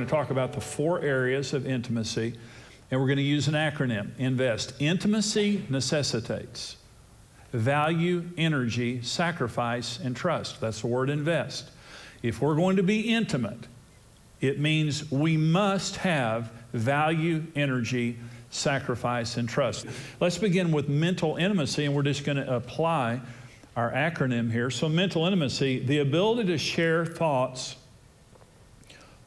going to talk about the 4 areas of intimacy, and we're going to use an acronym, INVEST. Intimacy necessitates value, energy, sacrifice, and trust. That's the word invest. If we're going to be intimate, it means we must have value, energy, sacrifice, and trust. Let's begin with mental intimacy, and we're just going to apply our acronym here. So mental intimacy, the ability to share thoughts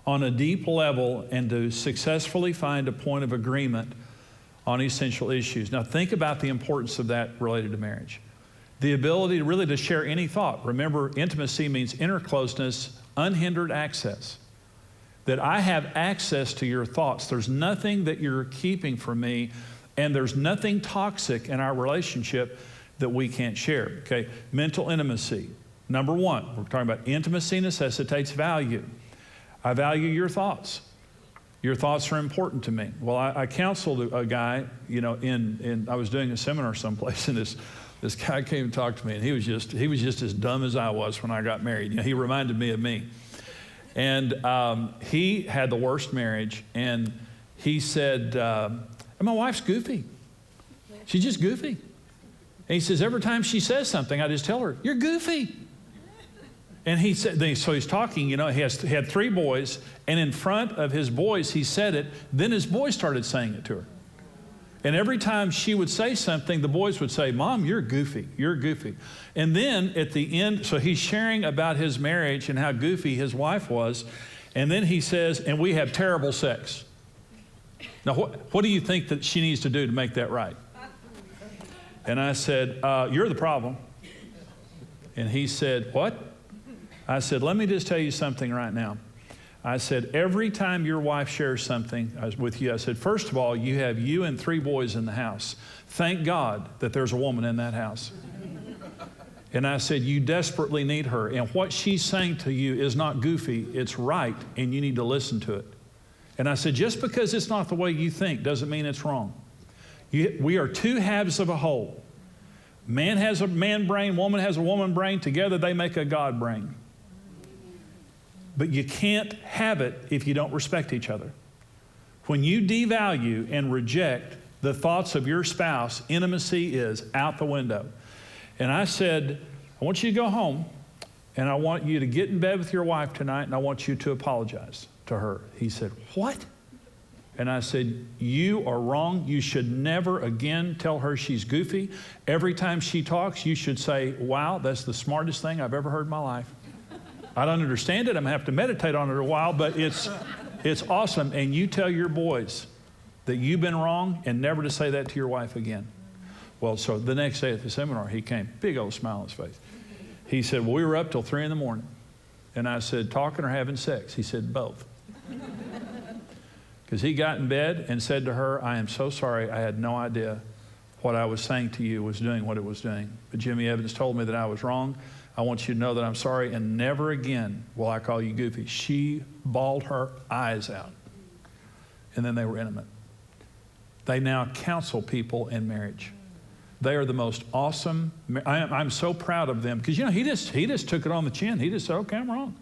on a deep level and to successfully find a point of agreement on essential issues. Now think about the importance of that related to marriage. The ability really to share any thought. Remember, intimacy means inner closeness, unhindered access. That I have access to your thoughts. There's nothing that you're keeping from me, and there's nothing toxic in our relationship that we can't share. Okay, mental intimacy. Number 1, we're talking about intimacy necessitates value. I value your thoughts. Your thoughts are important to me. Well, I counseled a guy, you know, I was doing a seminar someplace, and this guy came and talked to me, and he was just as dumb as I was when I got married. You know, he reminded me of me. And he had the worst marriage, and he said, my wife's goofy. She's just goofy. And he says, every time she says something, I just tell her, you're goofy. And he said, so he's talking, you know, he had 3 boys, and in front of his boys, he said it. Then his boys started saying it to her. And every time she would say something, the boys would say, Mom, you're goofy, you're goofy. And then at the end, so he's sharing about his marriage and how goofy his wife was. And then he says, and we have terrible sex. Now, what do you think that she needs to do to make that right? And I said, you're the problem. And he said, what? I said, let me just tell you something right now. I said, every time your wife shares something with you, I said, first of all, you have you and 3 boys in the house. Thank God that there's a woman in that house. And I said, you desperately need her. And what she's saying to you is not goofy, it's right, and you need to listen to it. And I said, just because it's not the way you think doesn't mean it's wrong. We are 2 halves of a whole. Man has a man brain, woman has a woman brain. Together they make a God brain. But you can't have it if you don't respect each other. When you devalue and reject the thoughts of your spouse, intimacy is out the window. And I said, I want you to go home, and I want you to get in bed with your wife tonight, and I want you to apologize to her. He said, what? And I said, you are wrong. You should never again tell her she's goofy. Every time she talks, you should say, wow, that's the smartest thing I've ever heard in my life. I don't understand it. I'm going to have to meditate on it a while, but it's awesome. And you tell your boys that you've been wrong and never to say that to your wife again. Well, so the next day at the seminar, he came, big old smile on his face. He said, well, we were up till 3 in the morning. And I said, talking or having sex? He said, both. Because he got in bed and said to her, I am so sorry. I had no idea what I was saying to you was doing what it was doing. But Jimmy Evans told me that I was wrong. I want you to know that I'm sorry, and never again will I call you goofy. She bawled her eyes out. And then they were intimate. They now counsel people in marriage. They are the most awesome. I'm so proud of them because, you know, he just took it on the chin. He just said, okay, I'm wrong.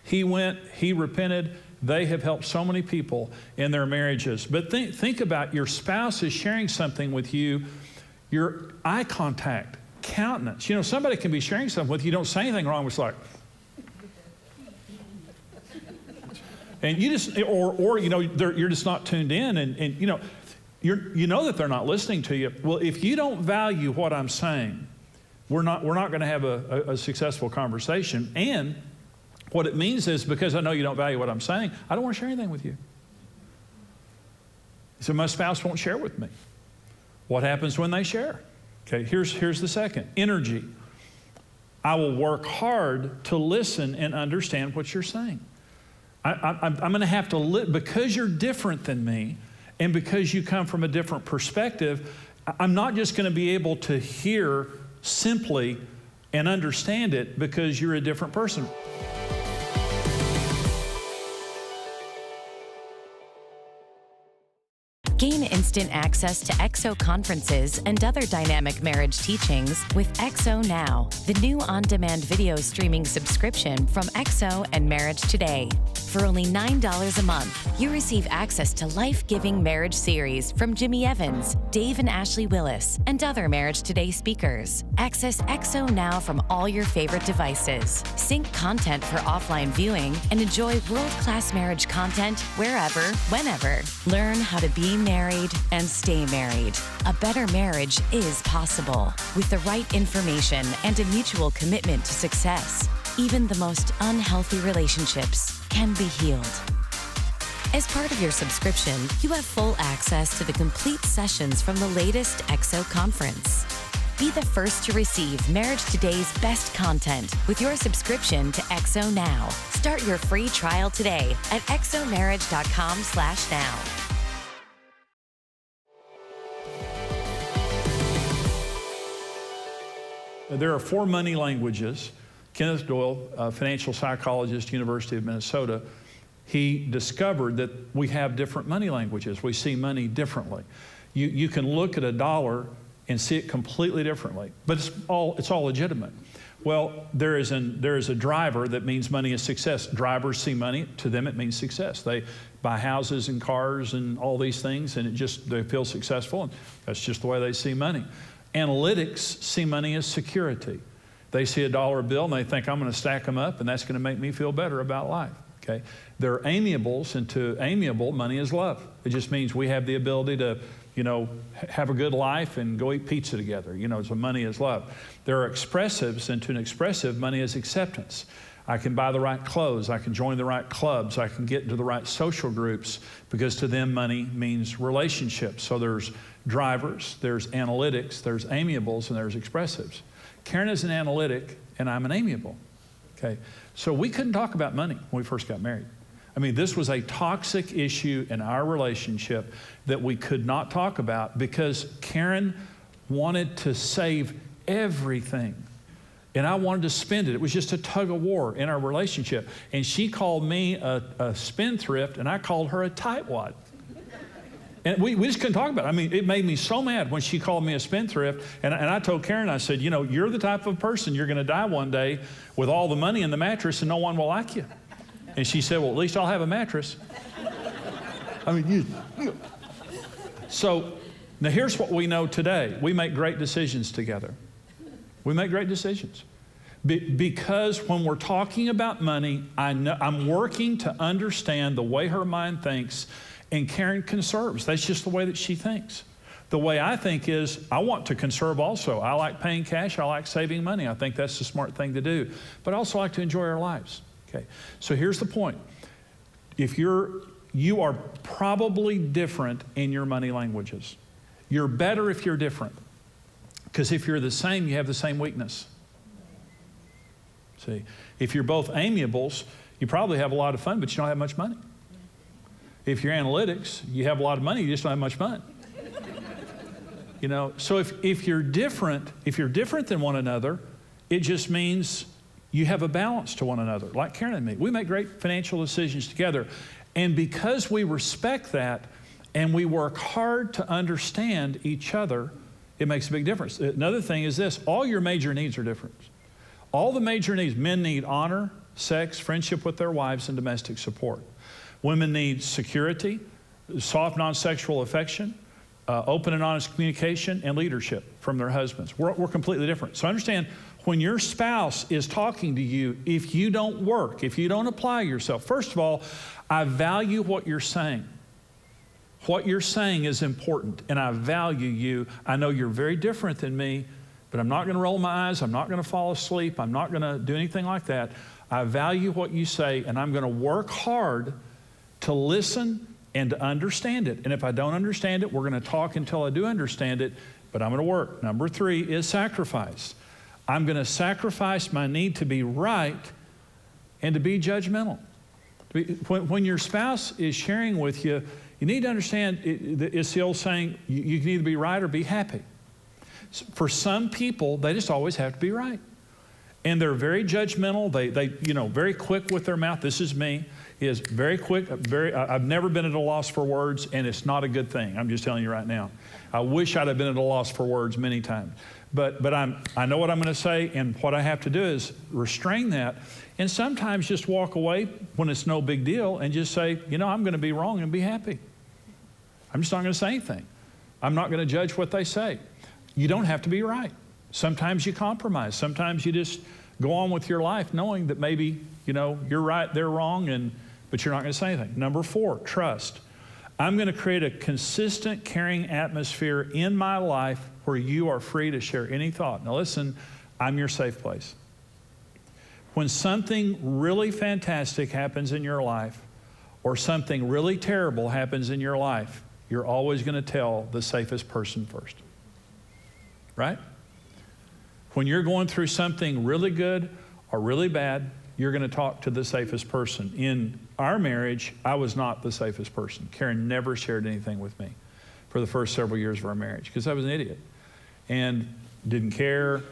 He went, he repented. They have helped so many people in their marriages. But think about your spouse is sharing something with you, your eye contact, countenance. You know, somebody can be sharing something with you, don't say anything wrong, it's like, and you just, or you know, you're just not tuned in, and you know, you know that they're not listening to you. Well, if you don't value what I'm saying, we're not going to have a successful conversation. And what it means is, because I know you don't value what I'm saying, I don't want to share anything with you. So my spouse won't share with me. What happens when they share? Okay, here's the second. Energy. I will work hard to listen and understand what you're saying. I'm going to have to, because you're different than me, and because you come from a different perspective, I'm not just going to be able to hear simply and understand it because you're a different person. Gain instant access to XO conferences and other dynamic marriage teachings with XO Now, the new on-demand video streaming subscription from XO and MarriageToday. For only $9 a month, you receive access to life-giving marriage series from Jimmy Evans, Dave and Ashley Willis, and other MarriageToday speakers. Access XO Now from all your favorite devices. Sync content for offline viewing and enjoy world-class marriage content wherever, whenever. Learn how to be married and stay married. A better marriage is possible with the right information and a mutual commitment to success. Even the most unhealthy relationships can be healed. As part of your subscription, you have full access to the complete sessions from the latest XO conference. Be the first to receive MarriageToday's best content with your subscription to XO Now. Start your free trial today at xomarriage.com/now. There are 4 money languages. Kenneth Doyle, a financial psychologist, University of Minnesota, he discovered that we have different money languages. We see money differently. You can look at a dollar and see it completely differently, but it's all legitimate. Well, there is a driver that means money is success. Drivers see money, to them it means success. They buy houses and cars and all these things, and they feel successful, and that's just the way they see money. Analytics see money as security. They see a dollar bill and they think, I'm going to stack them up and that's going to make me feel better about life. Okay? They're amiables, and to amiable, money is love. It just means we have the ability to, have a good life and go eat pizza together. So money is love. There are expressives, and to an expressive, money is acceptance. I can buy the right clothes. I can join the right clubs. I can get into the right social groups, because to them, money means relationships. So there's drivers, there's analytics, there's amiables, and there's expressives. Karen is an analytic, and I'm an amiable. Okay, so we couldn't talk about money when we first got married. I mean, this was a toxic issue in our relationship that we could not talk about, because Karen wanted to save everything, and I wanted to spend it. It was just a tug of war in our relationship. And she called me a spendthrift, and I called her a tightwad. And we just couldn't talk about it. I mean, it made me so mad when she called me a spendthrift. And I told Karen, I said, you're the type of person, you're going to die one day with all the money in the mattress and no one will like you. And she said, well, at least I'll have a mattress. I mean, So now here's what we know today. We make great decisions together. We make great decisions. Because when we're talking about money, I'm working to understand the way her mind thinks, and Karen conserves. That's just the way that she thinks. The way I think is, I want to conserve also. I like paying cash. I like saving money. I think that's the smart thing to do. But I also like to enjoy our lives. Okay. So here's the point. You are probably different in your money languages. You're better if you're different. Because if you're the same, you have the same weakness. See, if you're both amiables, you probably have a lot of fun, but you don't have much money. If you're analytics, you have a lot of money, you just don't have much fun. So if you're different than one another, it just means you have a balance to one another. Like Karen and me, we make great financial decisions together. And because we respect that and we work hard to understand each other, it makes a big difference. Another thing is this: all your major needs are different. All the major needs: men need honor, sex, friendship with their wives, and domestic support. Women need security, soft, non-sexual affection, open and honest communication, and leadership from their husbands. We're completely different. So understand, when your spouse is talking to you, if you don't work, if you don't apply yourself, first of all, I value what you're saying. What you're saying is important, and I value you. I know you're very different than me, but I'm not going to roll my eyes. I'm not going to fall asleep. I'm not going to do anything like that. I value what you say, and I'm going to work hard to listen and to understand it. And if I don't understand it, we're going to talk until I do understand it, but I'm going to work. Number 3 is sacrifice. I'm going to sacrifice my need to be right and to be judgmental. When your spouse is sharing with you, you need to understand, it's the old saying, you can either be right or be happy. For some people, they just always have to be right. And they're very judgmental. They very quick with their mouth. This is me. is very quick, I've never been at a loss for words, and it's not a good thing. I'm just telling you right now. I wish I'd have been at a loss for words many times. But I know what I'm going to say, and what I have to do is restrain that, and sometimes just walk away when it's no big deal and just say, you know, I'm going to be wrong and be happy. I'm just not going to say anything. I'm not going to judge what they say. You don't have to be right. Sometimes you compromise. Sometimes you just go on with your life knowing that maybe, you know, you're right, they're wrong, but you're not going to say anything. Number 4, trust. I'm going to create a consistent, caring atmosphere in my life where you are free to share any thought. Now listen, I'm your safe place. When something really fantastic happens in your life, or something really terrible happens in your life, you're always going to tell the safest person first. Right? When you're going through something really good or really bad, you're going to talk to the safest person. In our marriage, I was not the safest person. Karen never shared anything with me for the first several years of our marriage because I was an idiot and didn't care,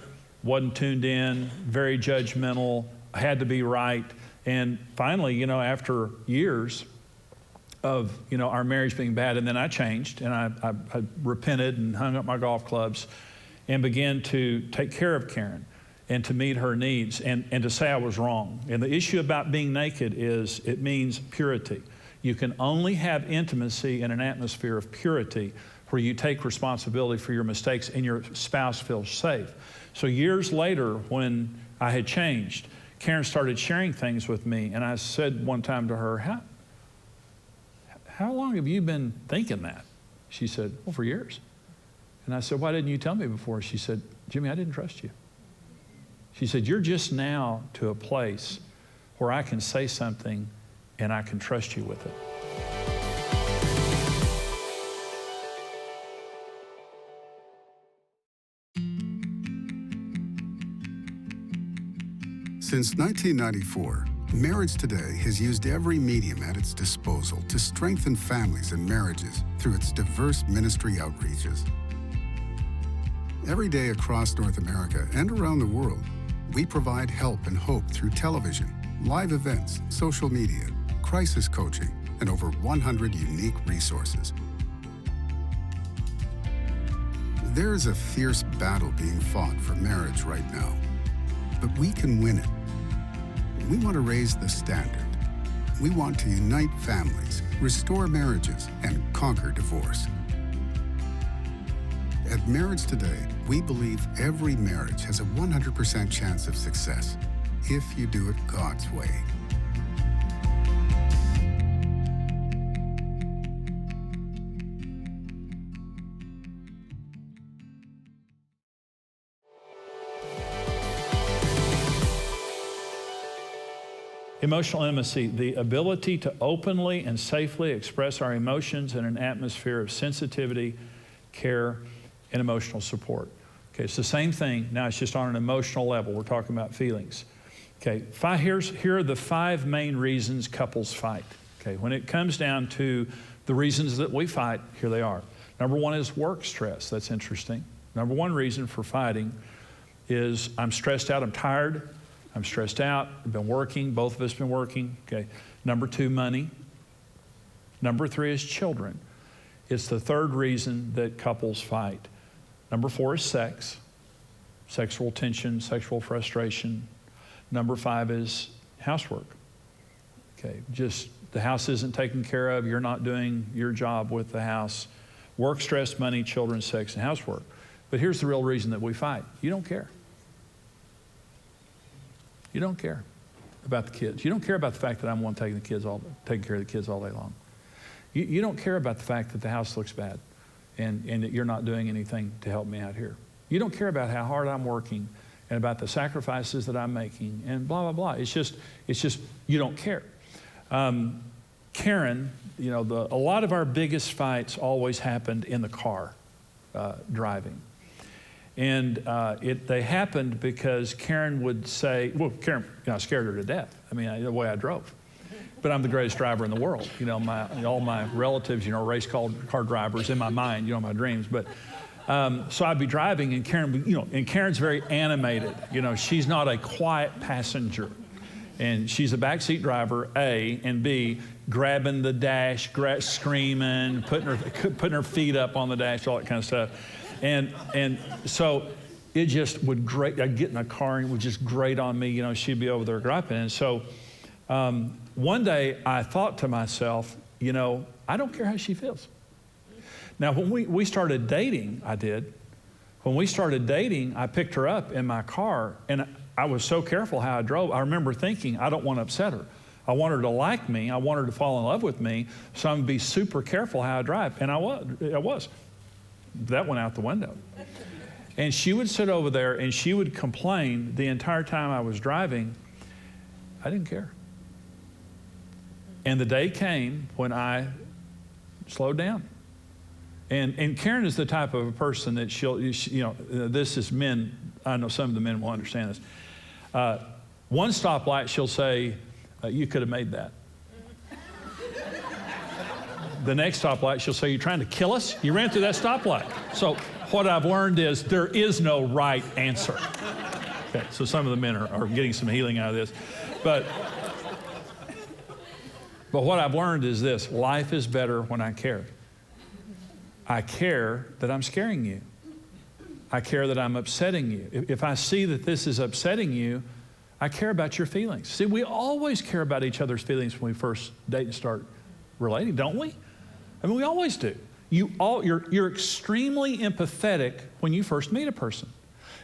wasn't tuned in, very judgmental, had to be right. And finally, you know, after years of, you know, our marriage being bad, and then I changed and I repented and hung up my golf clubs and began to take care of Karen and to meet her needs and to say I was wrong. And the issue about being naked is it means purity. You can only have intimacy in an atmosphere of purity where you take responsibility for your mistakes and your spouse feels safe. So years later, when I had changed, Karen started sharing things with me, and I said one time to her, how long have you been thinking that? She said, well, for years. And I said, why didn't you tell me before? She said, Jimmy, I didn't trust you. She said, you're just now to a place where I can say something and I can trust you with it. Since 1994, Marriage Today has used every medium at its disposal to strengthen families and marriages through its diverse ministry outreaches. Every day across North America and around the world, we provide help and hope through television, live events, social media, crisis coaching, and over 100 unique resources. There is a fierce battle being fought for marriage right now, but we can win it. We want to raise the standard. We want to unite families, restore marriages, and conquer divorce. At Marriage Today, we believe every marriage has a 100% chance of success if you do it God's way. Emotional intimacy, the ability to openly and safely express our emotions in an atmosphere of sensitivity, care, and emotional support. Okay, it's the same thing, now it's just on an emotional level. We're talking about feelings. Okay, here are the 5 main reasons couples fight. Okay, when it comes down to the reasons that we fight, here they are. Number 1 is work stress. That's interesting. Number 1 reason for fighting is I'm stressed out, I'm tired, I'm stressed out, I've been working, both of us been working. Okay. Number 2, money. Number 3 is children. It's the 3rd reason that couples fight. Number 4 is sex, sexual tension, sexual frustration. Number 5 is housework. Okay, just the house isn't taken care of, you're not doing your job with the house. Work stress, money, children, sex, and housework. But here's the real reason that we fight. You don't care. You don't care about the kids. You don't care about the fact that I'm one taking care of the kids all day long. You don't care about the fact that the house looks bad and that you're not doing anything to help me out here. You don't care about how hard I'm working and about the sacrifices that I'm making and blah, blah, blah. It's just you don't care. Karen, you know, a lot of our biggest fights always happened in the car driving. And they happened because Karen would say, well, Karen, you know, I scared her to death. I mean, the way I drove. But I'm the greatest driver in the world. You know, all my relatives, you know, race car drivers in my mind, you know, my dreams. But so I'd be driving, and Karen, you know, and Karen's very animated. You know, she's not a quiet passenger. And she's a backseat driver, A, and B, grabbing the dash, screaming, putting her feet up on the dash, all that kind of stuff. And so it just would grate. I'd get in a car and it would just grate on me. You know, she'd be over there griping. And so one day I thought to myself, you know, I don't care how she feels. Now, when we started dating, I did. When we started dating, I picked her up in my car, and I was so careful how I drove. I remember thinking, I don't want to upset her. I want her to like me. I want her to fall in love with me, so I'm going to be super careful how I drive. And I was. That went out the window. And she would sit over there, and she would complain the entire time I was driving. I didn't care. And the day came when I slowed down. And Karen is the type of a person that this is men, I know some of the men will understand this. One stoplight, she'll say, you could have made that. The next stoplight, she'll say, you're trying to kill us? You ran through that stoplight. So what I've learned is there is no right answer. Okay, so some of the men are getting some healing out of this. But what I've learned is this: life is better when I care. I care that I'm scaring you. I care that I'm upsetting you. If I see that this is upsetting you, I care about your feelings. See, we always care about each other's feelings when we first date and start relating, don't we? I mean, we always do. You're extremely empathetic when you first meet a person.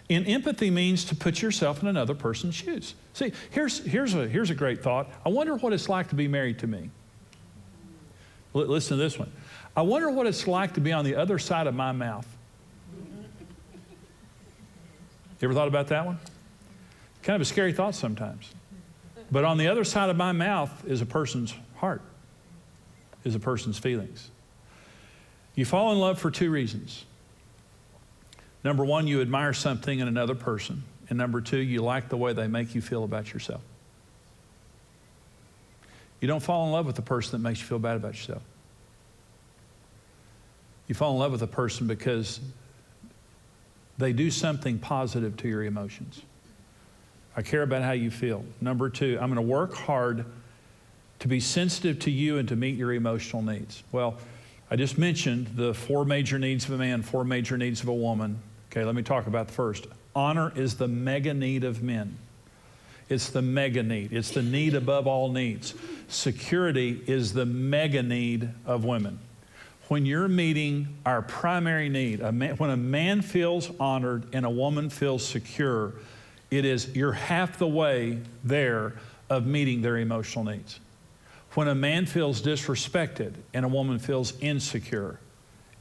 And empathy means to put yourself in another person's shoes. See, here's a great thought. I wonder what it's like to be married to me. Listen to this one. I wonder what it's like to be on the other side of my mouth. You ever thought about that one? Kind of a scary thought sometimes. But on the other side of my mouth is a person's heart, is a person's feelings. You fall in love for two reasons. Number one, you admire something in another person. And number two, you like the way they make you feel about yourself. You don't fall in love with the person that makes you feel bad about yourself. You fall in love with a person because they do something positive to your emotions. I care about how you feel. Number two, I'm going to work hard to be sensitive to you and to meet your emotional needs. Well, I just mentioned the 4 major needs of a man, 4 major needs of a woman. Okay, let me talk about the first. Honor is the mega need of men. It's the mega need. It's the need above all needs. Security is the mega need of women. When you're meeting our primary need, when a man feels honored and a woman feels secure, you're half the way there of meeting their emotional needs. When a man feels disrespected and a woman feels insecure,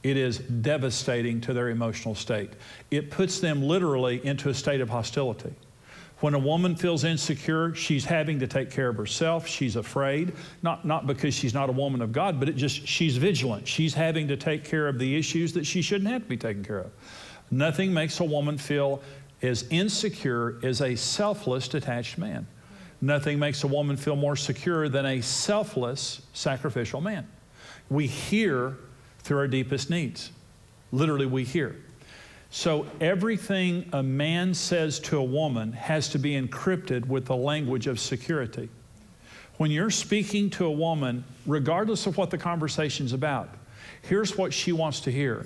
it is devastating to their emotional state. It puts them literally into a state of hostility. When a woman feels insecure, she's having to take care of herself. She's afraid, not because she's not a woman of God, but she's vigilant. She's having to take care of the issues that she shouldn't have to be taken care of. Nothing makes a woman feel as insecure as a selfless, detached man. Nothing makes a woman feel more secure than a selfless, sacrificial man. We hear through our deepest needs. Literally, we hear. So everything a man says to a woman has to be encrypted with the language of security. When you're speaking to a woman, regardless of what the conversation's about, here's what she wants to hear.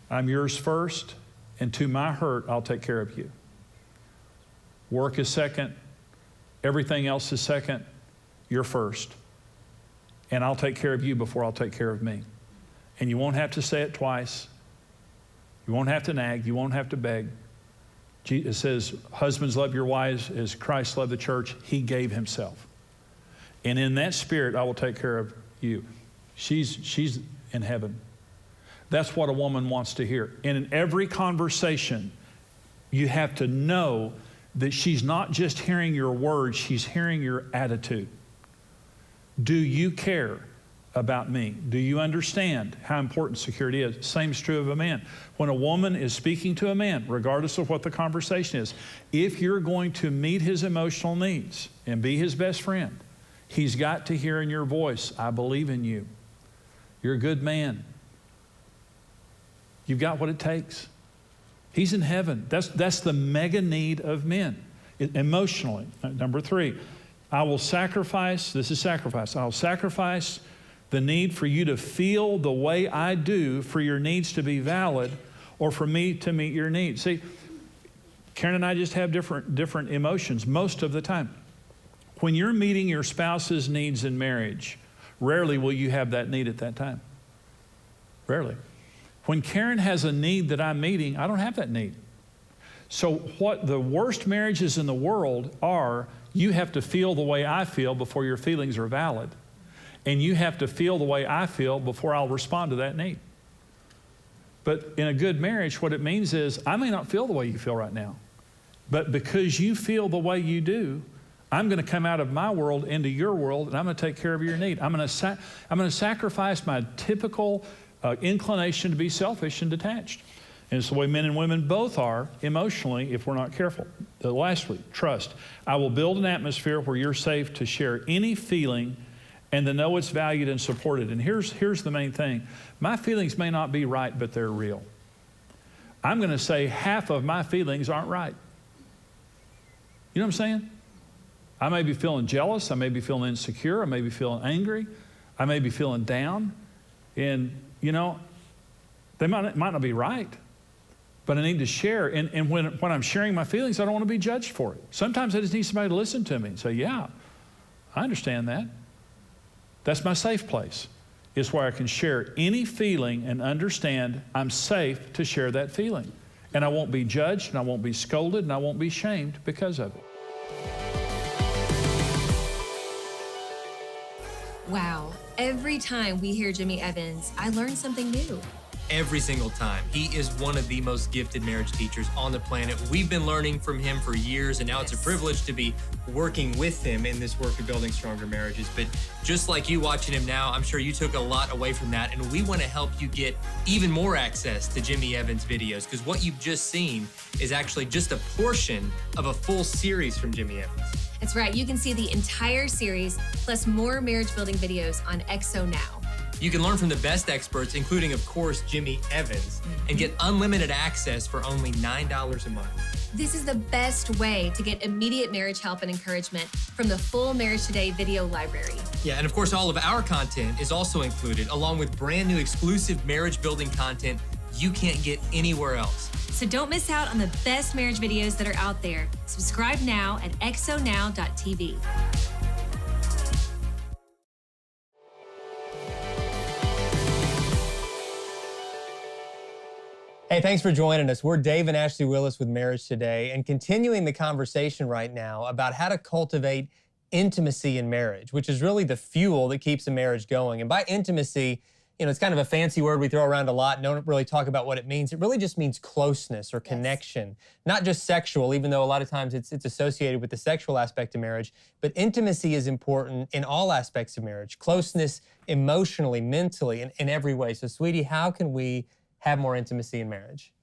I'm yours first, and to my hurt, I'll take care of you. Work is second. Everything else is second. You're first. And I'll take care of you before I'll take care of me. And you won't have to say it twice. You won't have to nag. You won't have to beg. It says, husbands, love your wives as Christ loved the church. He gave himself. And in that spirit, I will take care of you. She's in heaven. That's what a woman wants to hear. And in every conversation, you have to know that she's not just hearing your words, she's hearing your attitude. Do you care about me? Do you understand how important security is? Same is true of a man. When a woman is speaking to a man, regardless of what the conversation is, if you're going to meet his emotional needs and be his best friend, he's got to hear in your voice, I believe in you. You're a good man. You've got what it takes. He's in heaven. That's the mega need of men. emotionally. Number 3, I will sacrifice, this is sacrifice, I'll sacrifice the need for you to feel the way I do for your needs to be valid or for me to meet your needs. See, Karen and I just have different emotions most of the time. When you're meeting your spouse's needs in marriage, rarely will you have that need at that time. Rarely. When Karen has a need that I'm meeting, I don't have that need. So what the worst marriages in the world are, you have to feel the way I feel before your feelings are valid. And you have to feel the way I feel before I'll respond to that need. But in a good marriage, what it means is, I may not feel the way you feel right now, but because you feel the way you do, I'm going to come out of my world into your world, and I'm going to take care of your need. I'm going to sacrifice my typical inclination to be selfish and detached. And it's the way men and women both are emotionally if we're not careful. Lastly, trust. I will build an atmosphere where you're safe to share any feeling and to know it's valued and supported. And here's the main thing. My feelings may not be right, but they're real. I'm going to say half of my feelings aren't right. You know what I'm saying? I may be feeling jealous. I may be feeling insecure. I may be feeling angry. I may be feeling down. And, you know, they might not be right, but I need to share. And when I'm sharing my feelings, I don't want to be judged for it. Sometimes I just need somebody to listen to me and say, yeah, I understand that. That's my safe place. It's where I can share any feeling and understand I'm safe to share that feeling. And I won't be judged, and I won't be scolded, and I won't be shamed because of it. Wow. Every time we hear Jimmy Evans, I learn something new. Every single time. He is one of the most gifted marriage teachers on the planet. We've been learning from him for years, and now it's a privilege to be working with him in this work of building stronger marriages. But just like you watching him now, I'm sure you took a lot away from that, and we want to help you get even more access to Jimmy Evans' videos, because what you've just seen is actually just a portion of a full series from Jimmy Evans. That's right. You can see the entire series, plus more marriage building videos on XO Now. You can learn from the best experts, including, of course, Jimmy Evans, and get unlimited access for only $9 a month. This is the best way to get immediate marriage help and encouragement from the full Marriage Today video library. Yeah, and of course, all of our content is also included, along with brand new exclusive marriage building content you can't get anywhere else. So don't miss out on the best marriage videos that are out there. Subscribe now at xonow.tv. Hey, thanks for joining us. We're Dave and Ashley Willis with Marriage Today, and continuing the conversation right now about how to cultivate intimacy in marriage, which is really the fuel that keeps a marriage going. And by intimacy, you know, it's kind of a fancy word we throw around a lot and don't really talk about what it means. It really just means closeness or connection, not just sexual, even though a lot of times it's associated with the sexual aspect of marriage. But intimacy is important in all aspects of marriage, closeness emotionally, mentally, in every way. So, sweetie, how can we have more intimacy in marriage?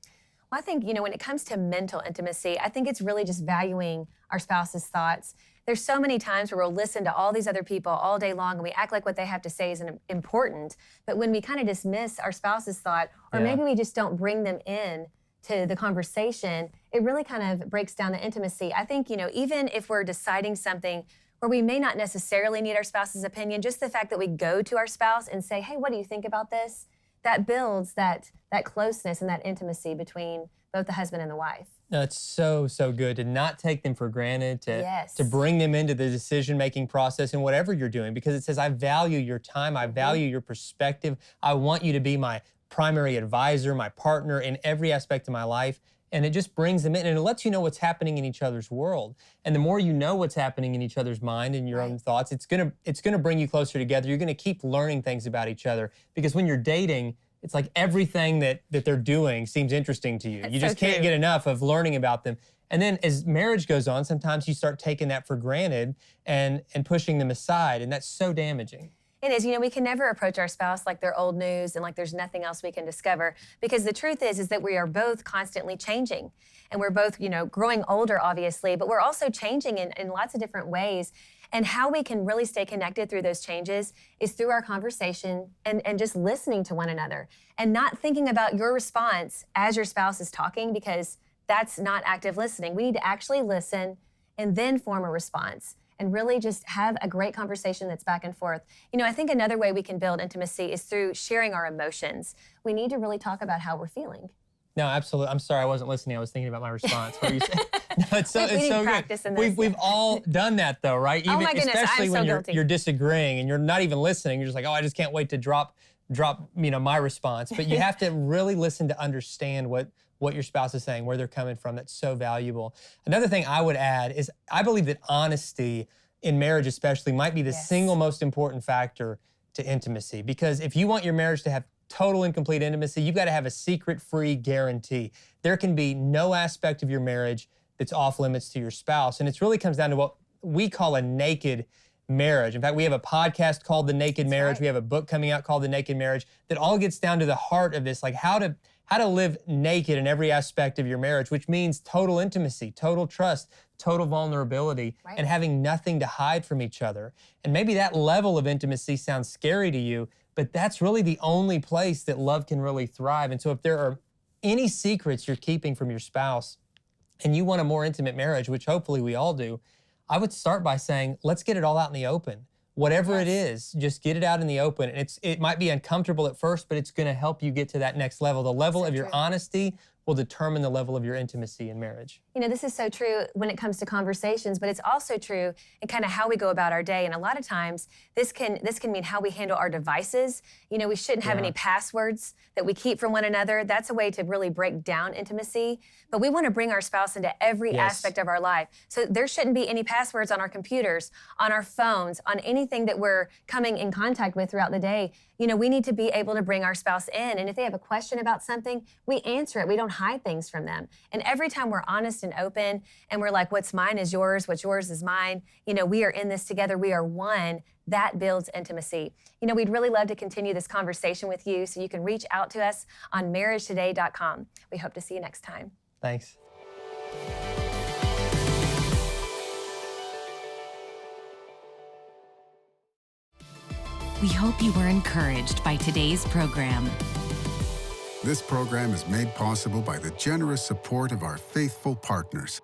Well, I think, you know, when it comes to mental intimacy, I think it's really just valuing our spouse's thoughts. There's so many times where we'll listen to all these other people all day long and we act like what they have to say is important. But when we kind of dismiss our spouse's thought, or maybe we just don't bring them in to the conversation, it really kind of breaks down the intimacy. I think, you know, even if we're deciding something where we may not necessarily need our spouse's opinion, just the fact that we go to our spouse and say, hey, what do you think about this? That builds that closeness and that intimacy between both the husband and the wife. No, it's so good to not take them for granted, to bring them into the decision-making process in whatever you're doing, because it says, I value your time, I value your perspective, I want you to be my primary advisor, my partner in every aspect of my life. And it just brings them in, and it lets you know what's happening in each other's world. And the more you know what's happening in each other's mind and your own thoughts, it's gonna bring you closer together. You're gonna keep learning things about each other, because when you're dating, it's like everything that they're doing seems interesting to you. You just can't get enough of learning about them. And then as marriage goes on, sometimes you start taking that for granted and pushing them aside, and that's so damaging. It is. You know, we can never approach our spouse like they're old news and like there's nothing else we can discover, because the truth is that we are both constantly changing, and we're both, you know, growing older, obviously, but we're also changing in lots of different ways. And how we can really stay connected through those changes is through our conversation and just listening to one another and not thinking about your response as your spouse is talking, because that's not active listening. We need to actually listen and then form a response and really just have a great conversation that's back and forth. You know, I think another way we can build intimacy is through sharing our emotions. We need to really talk about how we're feeling. No, absolutely. I'm sorry, I wasn't listening. I was thinking about my response. What were you saying? No, it's so, we it's need so practice good. in this. We've all done that though, right? Oh my goodness, especially I'm when so you're, guilty. you're disagreeing and you're not even listening. You're just like, oh, I just can't wait to drop my response. But you have to really listen to understand what your spouse is saying, where they're coming from. That's so valuable. Another thing I would add is I believe that honesty in marriage especially might be the single most important factor to intimacy. Because if you want your marriage to have total and complete intimacy, you've got to have a secret-free guarantee. There can be no aspect of your marriage that's off limits to your spouse. And it really comes down to what we call a naked marriage. In fact, we have a podcast called The Naked Marriage. Right. We have a book coming out called The Naked Marriage that all gets down to the heart of this, like how to live naked in every aspect of your marriage, which means total intimacy, total trust, total vulnerability, and having nothing to hide from each other. And maybe that level of intimacy sounds scary to you, but that's really the only place that love can really thrive. And so if there are any secrets you're keeping from your spouse and you want a more intimate marriage, which hopefully we all do, I would start by saying, let's get it all out in the open. Whatever it is, just get it out in the open. It might be uncomfortable at first, but it's going to help you get to that next level. The level of your honesty will determine the level of your intimacy in marriage. You know, this is so true when it comes to conversations, but it's also true in kind of how we go about our day. And a lot of times, this can mean how we handle our devices. You know, we shouldn't have any passwords that we keep from one another. That's a way to really break down intimacy. But we want to bring our spouse into every aspect of our life. So there shouldn't be any passwords on our computers, on our phones, on anything that we're coming in contact with throughout the day. You know, we need to be able to bring our spouse in. And if they have a question about something, we answer it. We don't hide things from them. And every time we're honest and open and we're like, what's mine is yours, what's yours is mine. You know, we are in this together. We are one. That builds intimacy. You know, we'd really love to continue this conversation with you, so you can reach out to us on MarriageToday.com. We hope to see you next time. Thanks. We hope you were encouraged by today's program. This program is made possible by the generous support of our faithful partners.